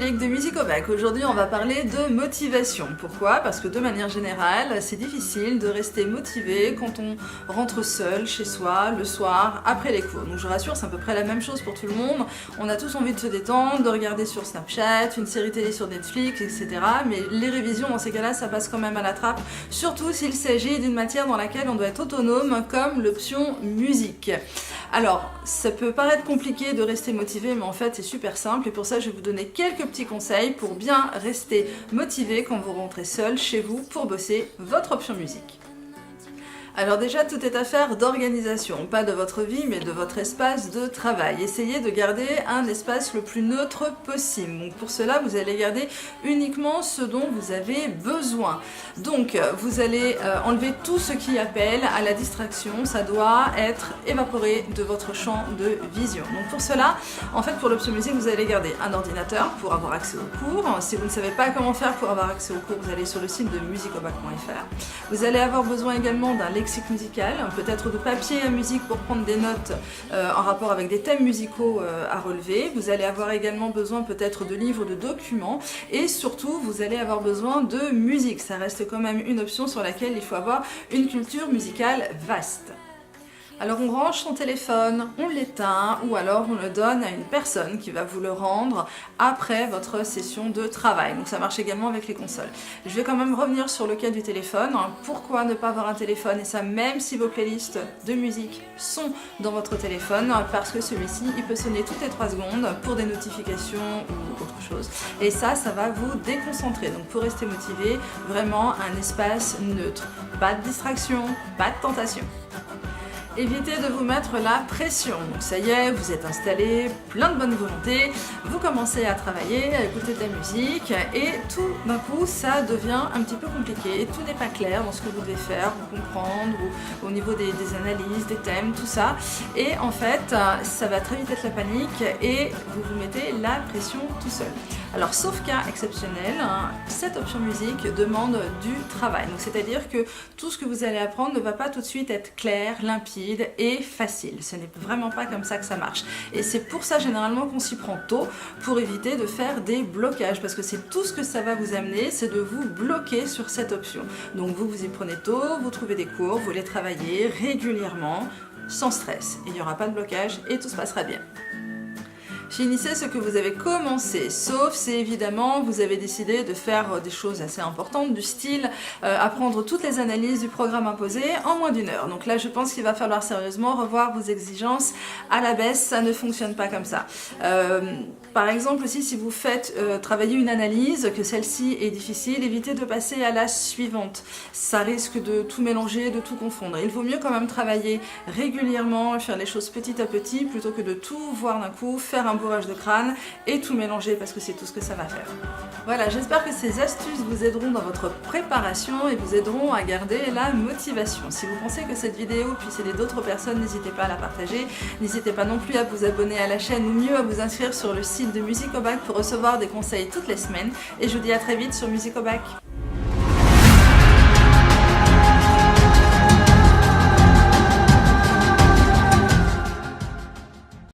Angélique de Music au Bac. Aujourd'hui, on va parler de motivation. Pourquoi? Parce que de manière générale, c'est difficile de rester motivé quand on rentre seul chez soi le soir après les cours. Donc je rassure, c'est à peu près la même chose pour tout le monde. On a tous envie de se détendre, de regarder sur Snapchat, une série télé sur Netflix, etc. Mais les révisions, dans ces cas-là, ça passe quand même à la trappe. Surtout s'il s'agit d'une matière dans laquelle on doit être autonome, comme l'option musique. Alors, ça peut paraître compliqué de rester motivé, mais en fait, c'est super simple. Et pour ça, je vais vous donner quelques petits conseils pour bien rester motivé quand vous rentrez seul chez vous pour bosser votre option musique. Alors déjà, tout est affaire d'organisation, pas de votre vie, mais de votre espace de travail. Essayez de garder un espace le plus neutre possible. Donc pour cela, vous allez garder uniquement ce dont vous avez besoin. Donc vous allez enlever tout ce qui appelle à la distraction. Ça doit être évaporé de votre champ de vision. Donc pour cela, en fait, pour l'option musique, vous allez garder un ordinateur pour avoir accès aux cours. Si vous ne savez pas comment faire pour avoir accès aux cours, vous allez sur le site de musicobac.fr. Vous allez avoir besoin également d'un lexique musical, peut-être de papier à musique pour prendre des notes en rapport avec des thèmes musicaux à relever. Vous allez avoir également besoin peut-être de livres, de documents et surtout vous allez avoir besoin de musique. Ça reste quand même une option sur laquelle il faut avoir une culture musicale vaste. Alors on range son téléphone, on l'éteint ou alors on le donne à une personne qui va vous le rendre après votre session de travail. Donc ça marche également avec les consoles. Je vais quand même revenir sur le cas du téléphone. Pourquoi ne pas avoir un téléphone? Et ça même si vos playlists de musique sont dans votre téléphone, parce que celui-ci il peut sonner toutes les 3 secondes pour des notifications ou autre chose. Et ça va vous déconcentrer. Donc pour rester motivé, vraiment un espace neutre. Pas de distraction, pas de tentation. Évitez de vous mettre la pression. Donc ça y est, vous êtes installé, plein de bonne volonté, vous commencez à travailler, à écouter de la musique et tout d'un coup ça devient un petit peu compliqué, tout n'est pas clair dans ce que vous devez faire, vous comprendre, ou au niveau des analyses, des thèmes, tout ça. Et en fait, ça va très vite être la panique et vous vous mettez la pression tout seul. Alors sauf cas exceptionnel, cette option musique demande du travail. Donc c'est-à-dire que tout ce que vous allez apprendre ne va pas tout de suite être clair, limpide et facile. Ce n'est vraiment pas comme ça que ça marche. Et c'est pour ça généralement qu'on s'y prend tôt, pour éviter de faire des blocages. Parce que c'est tout ce que ça va vous amener, c'est de vous bloquer sur cette option. Donc vous y prenez tôt, vous trouvez des cours, vous les travaillez régulièrement, sans stress. Il n'y aura pas de blocage et tout se passera bien. Finissez ce que vous avez commencé, sauf si évidemment vous avez décidé de faire des choses assez importantes, du style apprendre toutes les analyses du programme imposé en moins d'1 heure. Donc là je pense qu'il va falloir sérieusement revoir vos exigences à la baisse, ça ne fonctionne pas comme ça. Par exemple aussi si vous faites travailler une analyse, que celle-ci est difficile, évitez de passer à la suivante. Ça risque de tout mélanger, de tout confondre. Il vaut mieux quand même travailler régulièrement, faire les choses petit à petit, plutôt que de tout voir d'un coup, faire un bourrage de crâne et tout mélanger parce que c'est tout ce que ça va faire. Voilà, j'espère que ces astuces vous aideront dans votre préparation et vous aideront à garder la motivation. Si vous pensez que cette vidéo puisse aider d'autres personnes, n'hésitez pas à la partager. N'hésitez pas non plus à vous abonner à la chaîne ou mieux à vous inscrire sur le site de Music au Bac pour recevoir des conseils toutes les semaines. Et je vous dis à très vite sur Music au Bac.